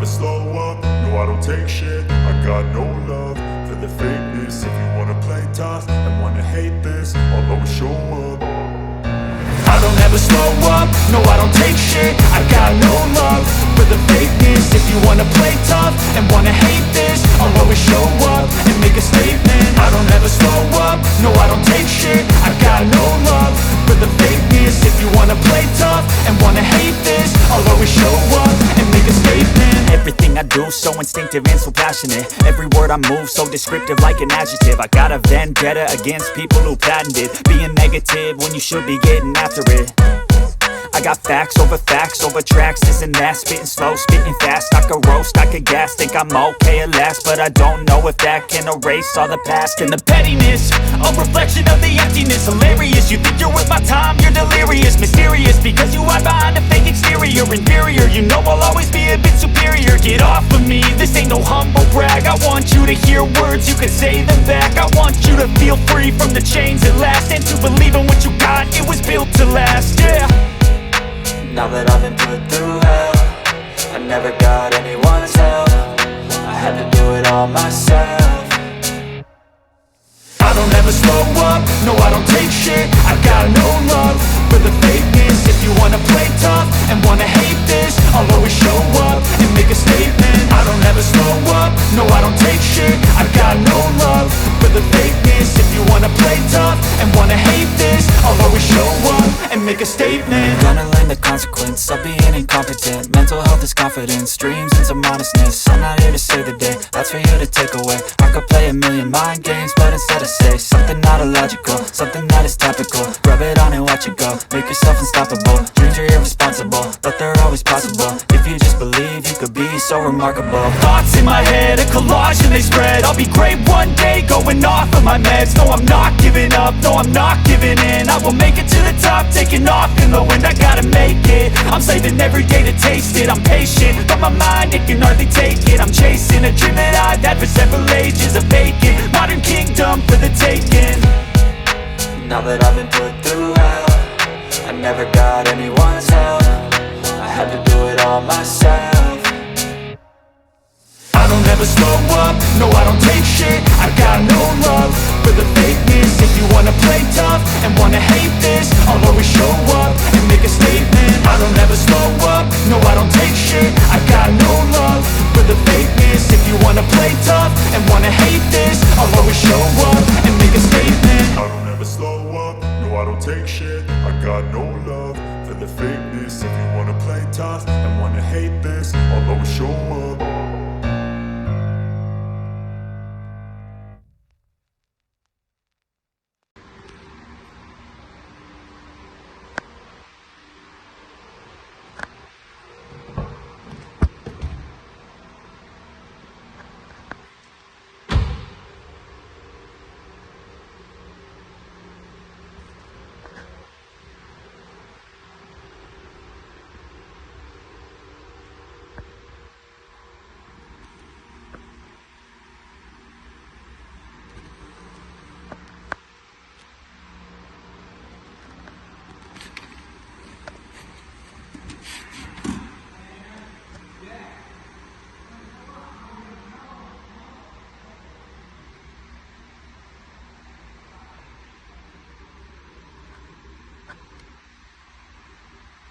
slow up, no I don't take shit. I got no love for the fakeness. If you wanna play tough and wanna hate this, I'll always show up. I don't ever slow up, no I don't take shit. I got no love for the fakeness. If you wanna play tough and wanna hate this, I'll always show up and make a statement. I don't ever slow up, no I don't take shit. I got no love for the fakeness. If you wanna play tough and wanna hate this, I'll always show up and make a statement. Everything I do so instinctive and so passionate. Every word I move so descriptive like an adjective. I got a vendetta against people who patented being negative when you should be getting after it. I got facts over tracks, this and that. Spitting slow, spitting fast, I could roast, I could gas. Think I'm okay at last, but I don't know if that can erase all the past. And the pettiness, a reflection of the emptiness. Hilarious, you think you're worth my time, you're delirious. Mysterious, because you hide behind a fake exterior. Inferior, you know I'll always be a bit superior. Get off of me, this ain't no humble brag. I want you to hear words, you can say them back. I want you to feel free from the chains at last, and to believe in what you got, it was built to last, yeah. Now that I've been put through hell, I never got anyone's help. I had to do it all myself. I don't ever slow up, no I don't take shit. I got no love for the fakeness. If you wanna play tough and wanna hate this, I'll always show up and make a statement. I don't ever slow up, no I don't take shit. I got no love for the fakeness. If you wanna play tough and wanna hate this, I'll always show up and make a statement. Gonna learn the consequence of being incompetent. Mental health is confidence, dreams and some honestness. I'm not here to save the day, that's for you to take away. I could play a million mind games, but instead I say something not illogical, something that is topical. Rub it on and watch it go, make yourself unstoppable. Dreams are irresponsible, but they're always possible. If you just believe, you could be so remarkable. Thoughts in my head, a collage and they spread. I'll be great one day, going off of my meds. No, I'm not giving up, no, I'm not giving in. I will make it to the top, taking off in the wind. I gotta make it, I'm saving every day to taste it. I'm patient, but my mind, it can hardly take it. I'm chasing a dream that I've had for several ages. A vacant, modern kingdom for the taking. Now that I've been put through hell, I never got anyone's help. I had to do it all myself. I don't ever slow up, no I don't take shit. I got no love for the fakeness. If you wanna play tough and wanna hate this, I'll always show up and make a statement. I don't ever slow up, no I don't take shit. I got no love for the fakeness. If you wanna play tough and wanna hate